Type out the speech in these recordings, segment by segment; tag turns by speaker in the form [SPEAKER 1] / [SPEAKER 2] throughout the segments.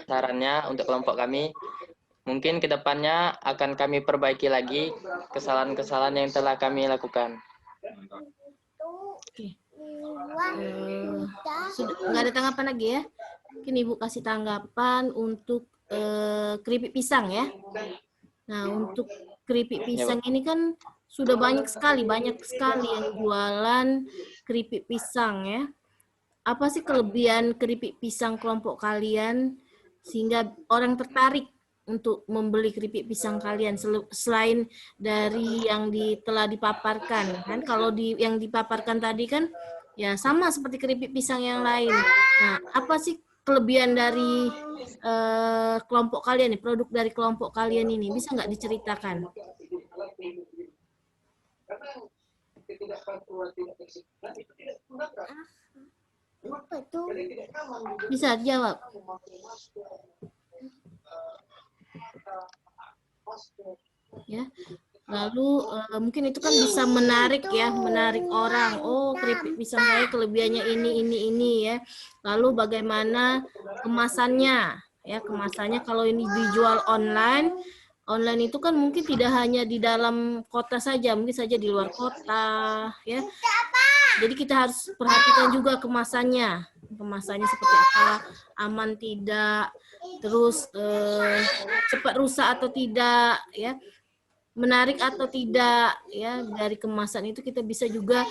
[SPEAKER 1] sarannya untuk kelompok kami. Mungkin kedepannya akan kami perbaiki lagi kesalahan-kesalahan yang telah kami lakukan.
[SPEAKER 2] Oke. Sudah nggak ada tanggapan lagi ya? Mungkin Ibu kasih tanggapan untuk keripik pisang ya. Nah, untuk keripik pisang ini kan sudah banyak sekali yang jualan keripik pisang ya. Apa sih kelebihan keripik pisang kelompok kalian sehingga orang tertarik untuk membeli keripik pisang kalian selain dari yang telah dipaparkan kan? Kalau yang dipaparkan tadi kan ya sama seperti keripik pisang yang lain. Nah, apa sih kelebihan dari kelompok kalian nih, produk dari kelompok kalian ini bisa nggak diceritakan? Bisa dijawab. Ya. Lalu mungkin itu kan bisa menarik orang. Oh, keripik pisang saya kelebihannya ini ya. Lalu bagaimana kemasannya? Ya, kemasannya kalau ini dijual online itu kan mungkin tidak hanya di dalam kota saja, mungkin saja di luar kota, ya. Jadi kita harus perhatikan juga kemasannya seperti apa, aman tidak, terus cepat rusak atau tidak, ya, menarik atau tidak, ya. Dari kemasan itu kita bisa juga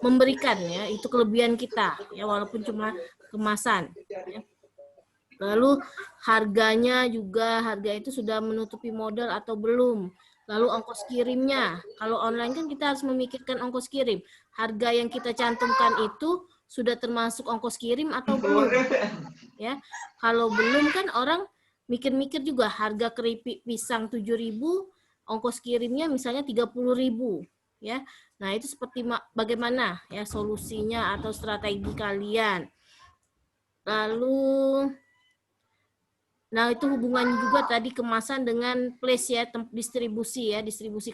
[SPEAKER 2] memberikan, ya, itu kelebihan kita, ya, walaupun cuma kemasan. Ya. Lalu harga itu sudah menutupi modal atau belum. Lalu ongkos kirimnya. Kalau online kan kita harus memikirkan ongkos kirim. Harga yang kita cantumkan itu sudah termasuk ongkos kirim atau belum. Ya. Kalau belum kan orang mikir-mikir juga harga keripik pisang 7.000, ongkos kirimnya misalnya 30.000, ya. Nah, itu seperti bagaimana ya solusinya atau strategi kalian. Lalu nah, itu hubungannya juga tadi kemasan dengan place ya, distribusi ya.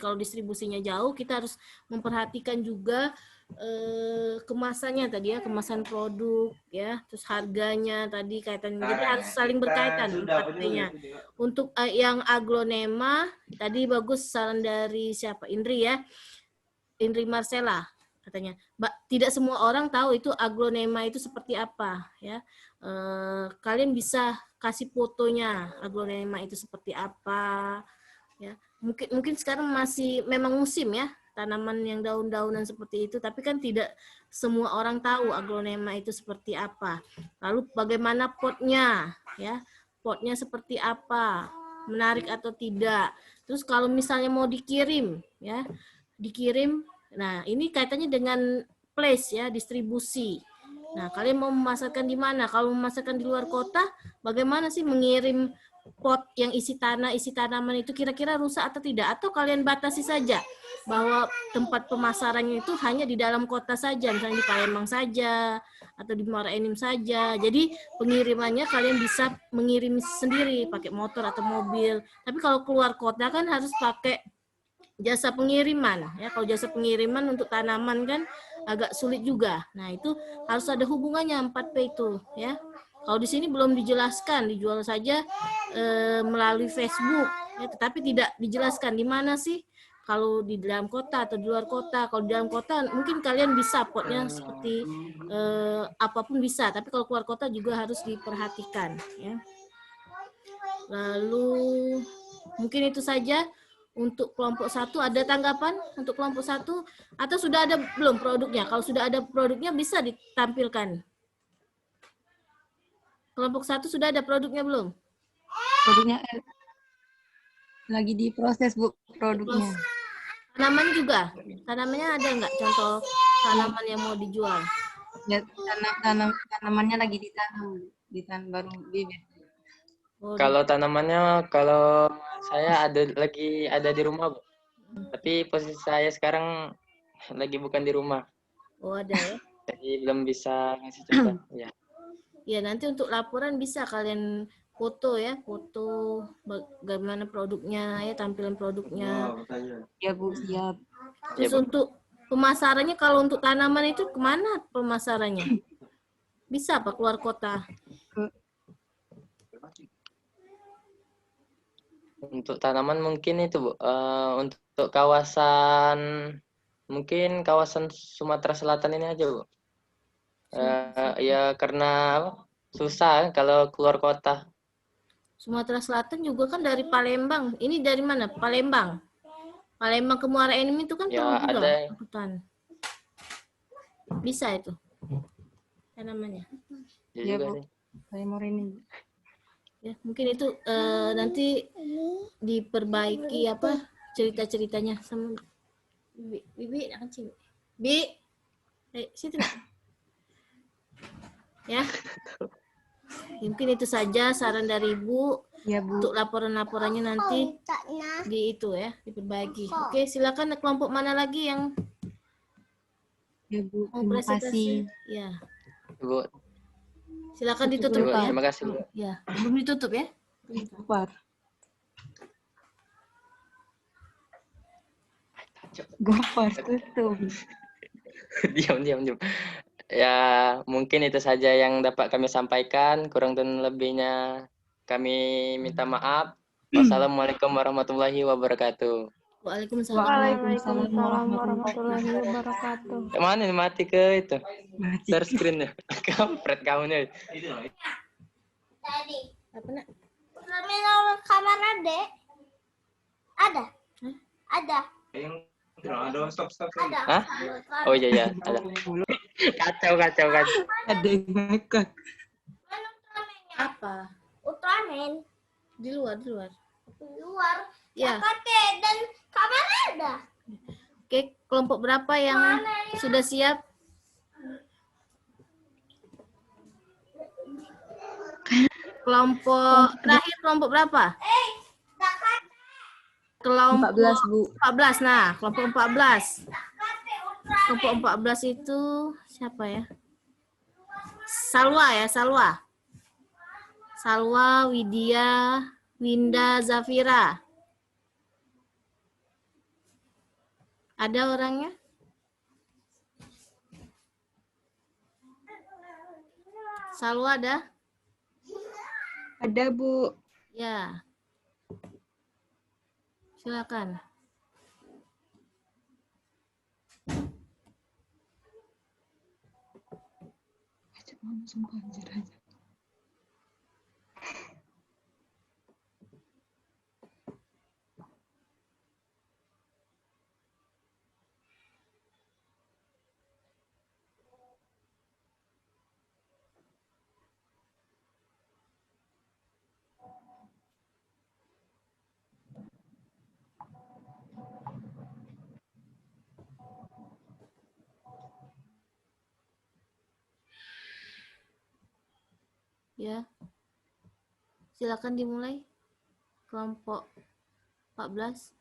[SPEAKER 2] Kalau distribusinya jauh, kita harus memperhatikan juga kemasannya tadi ya, kemasan produk ya, terus harganya tadi kaitan. Jadi harus saling berkaitan empatnya. Untuk yang aglonema tadi bagus saran dari siapa? Indri ya. Indri Marcella katanya. Tidak semua orang tahu itu aglonema itu seperti apa ya. Kalian bisa kasih fotonya aglonema itu seperti apa ya. Mungkin sekarang masih memang musim ya tanaman yang daun-daunan seperti itu, tapi kan tidak semua orang tahu aglonema itu seperti apa. Lalu bagaimana potnya ya, potnya seperti apa, menarik atau tidak. Terus kalau misalnya mau dikirim ya, nah ini kaitannya dengan place ya, distribusi. Nah, kalian mau memasarkan di mana? Kalau memasarkan di luar kota, bagaimana sih mengirim pot yang isi tanaman itu kira-kira rusak atau tidak? Atau kalian batasi saja bahwa tempat pemasarannya itu hanya di dalam kota saja, misalnya di Palembang saja, atau di Muara Enim saja. Jadi pengirimannya kalian bisa mengirim sendiri, pakai motor atau mobil. Tapi kalau keluar kota kan harus pakai jasa pengiriman ya. Kalau jasa pengiriman untuk tanaman kan agak sulit juga. Nah, itu harus ada hubungannya 4P itu ya. Kalau di sini belum dijelaskan, dijual saja melalui Facebook ya, tetapi tidak dijelaskan di mana sih kalau di dalam kota atau di luar kota. Kalau di dalam kota mungkin kalian bisa potnya seperti apapun bisa, tapi kalau keluar kota juga harus diperhatikan ya. Lalu mungkin itu saja untuk kelompok 1. Ada tanggapan untuk kelompok 1 atau sudah ada belum produknya? Kalau sudah ada produknya bisa ditampilkan. Kelompok 1 sudah ada produknya belum?
[SPEAKER 3] Produknya lagi diproses, Bu, produknya.
[SPEAKER 2] Tanamannya juga? Tanamannya ada nggak contoh tanaman yang mau dijual?
[SPEAKER 3] Ya, tanamannya lagi ditanam baru bibit.
[SPEAKER 1] Kalau tanamannya, kalau saya lagi ada di rumah, Bu. Tapi posisi saya sekarang lagi bukan di rumah.
[SPEAKER 2] Oh, ada ya.
[SPEAKER 1] Jadi belum bisa ngasih contoh. Ya.
[SPEAKER 2] Ya, nanti untuk laporan bisa kalian foto ya, foto bagaimana produknya ya, tampilan produknya.
[SPEAKER 3] Ya, Bu, siap.
[SPEAKER 2] Terus ya, untuk pemasarannya, kalau untuk tanaman itu kemana pemasarannya? Bisa apa keluar kota?
[SPEAKER 1] Untuk tanaman mungkin itu, Bu. Untuk kawasan, mungkin kawasan Sumatera Selatan ini aja, Bu. Ya karena apa? Susah kalau keluar kota.
[SPEAKER 2] Sumatera Selatan juga kan dari Palembang. Ini dari mana? Palembang. Palembang ke Muara Enim itu kan perlu
[SPEAKER 1] Ya
[SPEAKER 2] juga
[SPEAKER 1] ada
[SPEAKER 2] angkutan. Bisa itu tanamannya.
[SPEAKER 1] ya
[SPEAKER 3] Ya,
[SPEAKER 1] juga
[SPEAKER 3] Bu.
[SPEAKER 1] sih.
[SPEAKER 3] Saya mau ini.
[SPEAKER 2] Ya, mungkin itu nanti diperbaiki apa cerita-ceritanya sama Bibi akan sini. Bi, situ nak. Ya, mungkin itu saja saran dari Ibu.
[SPEAKER 3] Ya, Bu.
[SPEAKER 2] Untuk laporan-laporannya nanti di itu ya, diperbaiki. Oke, silakan kelompok mana lagi yang
[SPEAKER 3] Ya, Bu.
[SPEAKER 2] mau
[SPEAKER 3] Terima
[SPEAKER 2] presentasi?
[SPEAKER 3] kasih.
[SPEAKER 2] Ya,
[SPEAKER 1] Bu.
[SPEAKER 2] silakan
[SPEAKER 3] Tutup
[SPEAKER 2] ditutup
[SPEAKER 3] dulu,
[SPEAKER 1] Bu,
[SPEAKER 3] Kak.
[SPEAKER 2] ya.
[SPEAKER 1] terima kasih, Bu.
[SPEAKER 2] Ya, belum ditutup ya.
[SPEAKER 3] Gopar. Gopar, tutup.
[SPEAKER 1] Diam. Ya, mungkin itu saja yang dapat kami sampaikan. Kurang dan lebihnya kami minta maaf. Wassalamualaikum warahmatullahi wabarakatuh.
[SPEAKER 2] Waalaikumsalam.
[SPEAKER 3] Waalaikumsalam warahmatullahi
[SPEAKER 4] wabarakatuh.
[SPEAKER 1] Mana nih mati ke itu?
[SPEAKER 3] wabarakatuh.
[SPEAKER 1] Share screen-nya. Kampret kamu nih.
[SPEAKER 4] Tadi.
[SPEAKER 2] Apa nak?
[SPEAKER 4] Terminal kamar adek. Ada. Ada.
[SPEAKER 5] Stop.
[SPEAKER 4] Ada.
[SPEAKER 1] Hah? Oh iya, ada. Kacau.
[SPEAKER 3] Ada yang ngakak.
[SPEAKER 4] Mana Ultraman-nya?
[SPEAKER 2] Apa?
[SPEAKER 4] Ultraman.
[SPEAKER 2] Di luar.
[SPEAKER 4] Di luar.
[SPEAKER 2] Ya.
[SPEAKER 4] Kakek dan kamar ada.
[SPEAKER 2] Oke, kelompok berapa yang sudah siap? Kelompok terakhir kelompok berapa?
[SPEAKER 4] Kakak.
[SPEAKER 2] Kelompok
[SPEAKER 3] 14, Bu.
[SPEAKER 2] 14. Nah, kelompok 14.
[SPEAKER 4] Kakek Ultraman.
[SPEAKER 2] Kelompok 14 itu siapa ya? Salwa ya, Salwa. Salwa, Widya, Winda, Zafira. Ada orangnya? Salwa ada?
[SPEAKER 3] Ada, Bu.
[SPEAKER 2] Ya. Silakan.
[SPEAKER 3] Langsung banjir aja.
[SPEAKER 2] Ya. Silakan dimulai. Kelompok 14.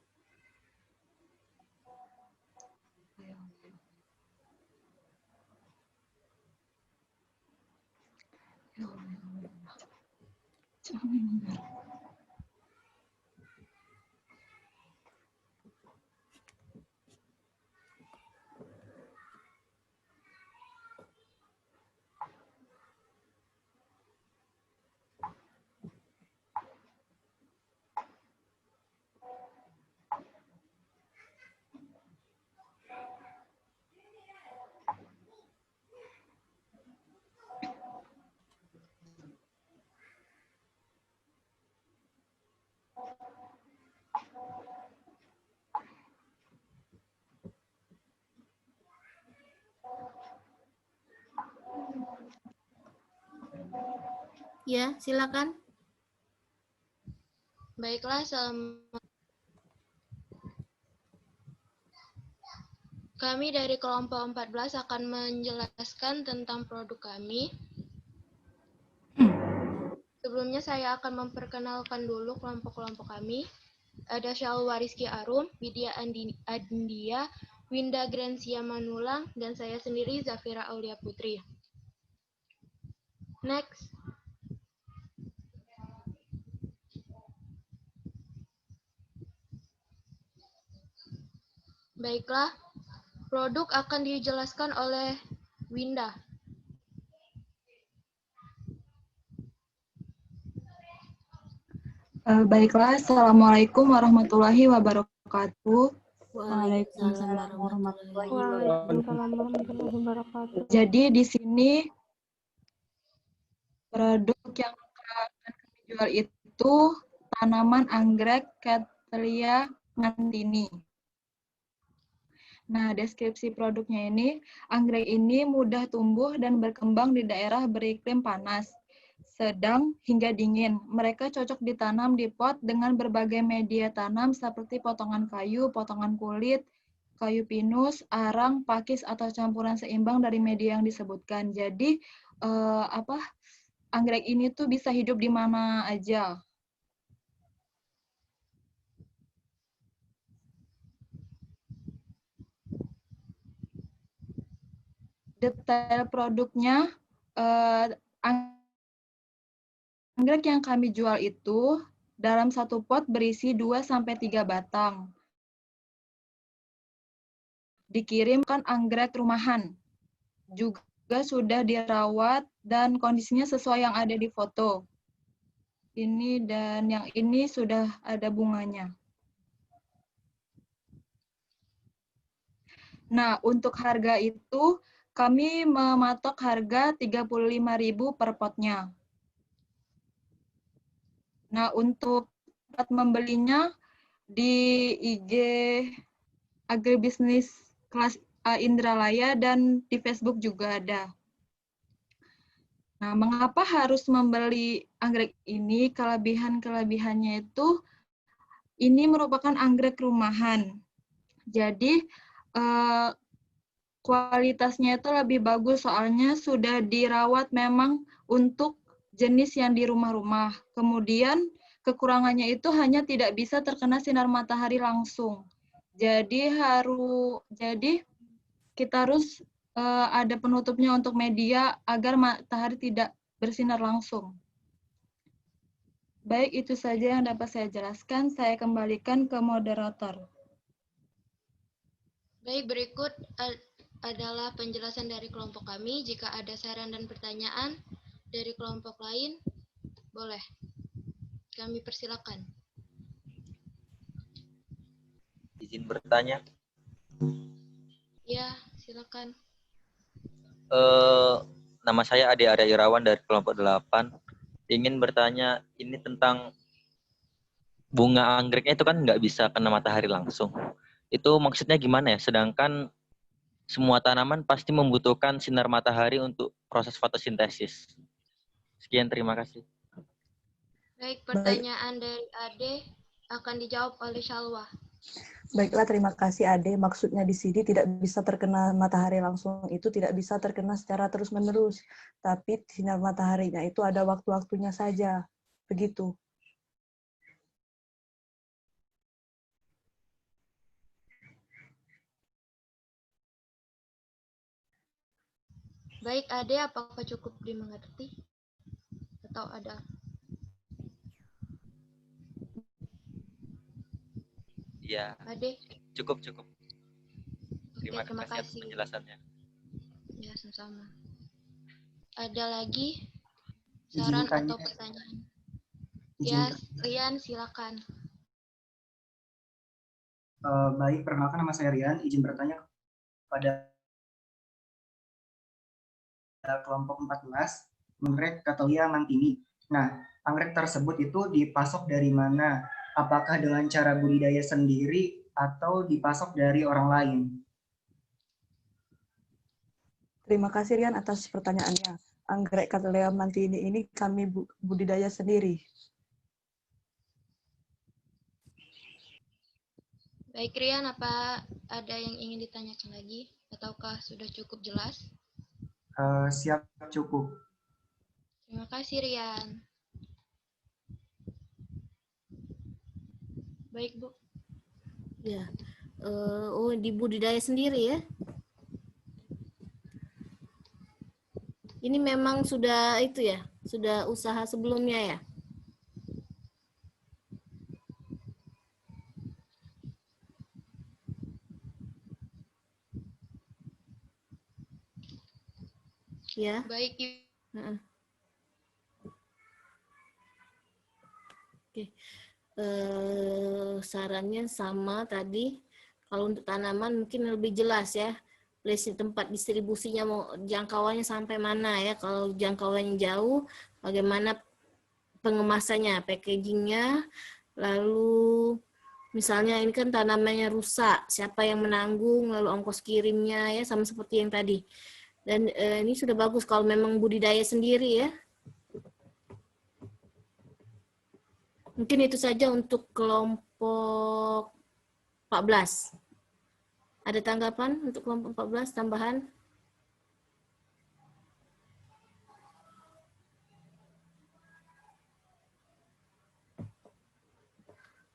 [SPEAKER 2] Ya, silakan.
[SPEAKER 6] Baiklah, kami dari kelompok 14 akan menjelaskan tentang produk kami. Sebelumnya saya akan memperkenalkan dulu kelompok-kelompok kami. Ada Syalwa Rizky Arum, Widya Andia, Winda Gransia Manulang, dan saya sendiri Zafira Aulia Putri. Next. Baiklah, produk akan dijelaskan oleh Winda.
[SPEAKER 3] Baiklah, Assalamualaikum warahmatullahi wabarakatuh.
[SPEAKER 2] Waalaikumsalam warahmatullahi
[SPEAKER 7] Waalaikumsalam warahmatullahi wabarakatuh.
[SPEAKER 3] Jadi di sini produk yang akan kami jual itu tanaman anggrek Cattleya mantini. Nah, deskripsi produknya ini, anggrek ini mudah tumbuh dan berkembang di daerah beriklim panas, sedang hingga dingin. Mereka cocok ditanam di pot dengan berbagai media tanam seperti potongan kayu, potongan kulit, kayu pinus, arang, pakis, atau campuran seimbang dari media yang disebutkan. Jadi, anggrek ini tuh bisa hidup di mana aja. Detail produknya, anggrek yang kami jual itu dalam satu pot berisi 2-3 batang. Dikirimkan anggrek rumahan. Juga sudah dirawat dan kondisinya sesuai yang ada di foto. Ini dan yang ini sudah ada bunganya. Nah, untuk harga itu kami mematok harga 35.000 per potnya. Nah, untuk tempat membelinya di IG Agribisnis Kelas A Indralaya dan di Facebook juga ada. Nah, mengapa harus membeli anggrek ini? Kelebihan-kelebihannya itu ini merupakan anggrek rumahan. Jadi kualitasnya itu lebih bagus soalnya sudah dirawat memang untuk jenis yang di rumah-rumah. Kemudian kekurangannya itu hanya tidak bisa terkena sinar matahari langsung. Jadi kita harus ada penutupnya untuk media agar matahari tidak bersinar langsung. Baik, itu saja yang dapat saya jelaskan. Saya kembalikan ke moderator.
[SPEAKER 6] Baik, berikut adalah penjelasan dari kelompok kami. Jika ada saran dan pertanyaan dari kelompok lain, boleh. Kami persilakan.
[SPEAKER 8] Izin bertanya.
[SPEAKER 6] Ya, silakan.
[SPEAKER 8] Nama saya Ade Arya Irawan dari kelompok 8. Ingin bertanya, ini tentang bunga anggreknya itu kan nggak bisa kena matahari langsung. Itu maksudnya gimana ya? Sedangkan semua tanaman pasti membutuhkan sinar matahari untuk proses fotosintesis. Sekian, terima kasih.
[SPEAKER 6] Baik, pertanyaan dari Ade akan dijawab oleh Shalwa.
[SPEAKER 9] Baiklah, terima kasih Ade. Maksudnya di sini tidak bisa terkena matahari langsung itu tidak bisa terkena secara terus-menerus. Tapi sinar mataharinya itu ada waktu-waktunya saja. Begitu.
[SPEAKER 6] Baik, Ade, apakah cukup dimengerti? Atau ada?
[SPEAKER 8] Iya.
[SPEAKER 6] Ade?
[SPEAKER 8] Cukup.
[SPEAKER 6] Oke, terima kasih
[SPEAKER 8] atas penjelasannya.
[SPEAKER 6] Ya, sama-sama. Ada lagi saran atau pertanyaan? Ya, Rian, silakan.
[SPEAKER 10] Baik, perkenalkan nama saya Rian. Izin bertanya pada kelompok 14, anggrek Cattleya mantini. Nah, anggrek tersebut itu dipasok dari mana? Apakah dengan cara budidaya sendiri atau dipasok dari orang lain?
[SPEAKER 9] Terima kasih Rian atas pertanyaannya. Anggrek Cattleya mantini ini kami budidaya sendiri.
[SPEAKER 6] Baik, Rian, apa ada yang ingin ditanyakan lagi? Ataukah sudah cukup jelas?
[SPEAKER 10] Siap, cukup.
[SPEAKER 6] Terima kasih, Rian. Baik, Bu.
[SPEAKER 2] Ya. Dibudidaya sendiri ya? Ini memang sudah itu ya? Sudah usaha sebelumnya ya? Ya.
[SPEAKER 6] Baik.
[SPEAKER 2] Oke. Sarannya sama tadi. Kalau untuk tanaman mungkin lebih jelas ya. Place tempat distribusinya mau jangkauannya sampai mana ya. Kalau jangkauannya jauh, bagaimana pengemasannya, packagingnya, lalu misalnya ini kan tanamannya rusak, siapa yang menanggung, lalu ongkos kirimnya ya, sama seperti yang tadi. Dan ini sudah bagus kalau memang budidaya sendiri ya. Mungkin itu saja untuk kelompok 14. Ada tanggapan untuk kelompok 14 tambahan?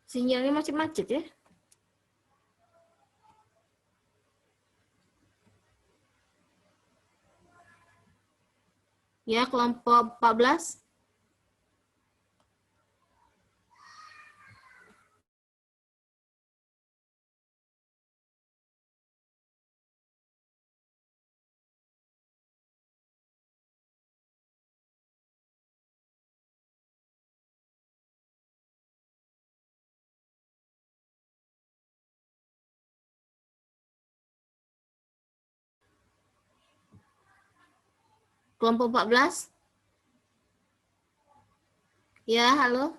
[SPEAKER 2] Sinyalnya masih macet ya? Ya, kelompok 14. Kelompok 14? Ya, halo.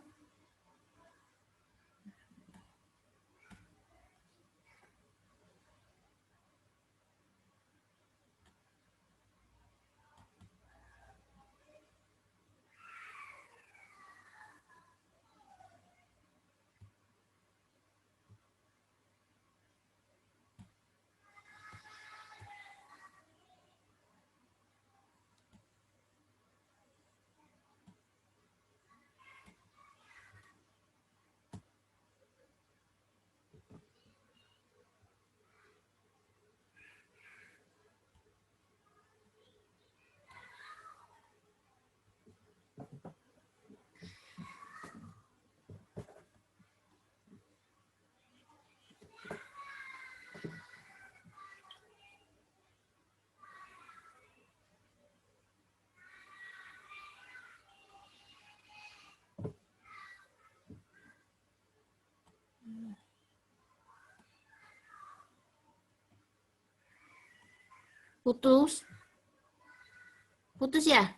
[SPEAKER 2] Putus. Putus ya?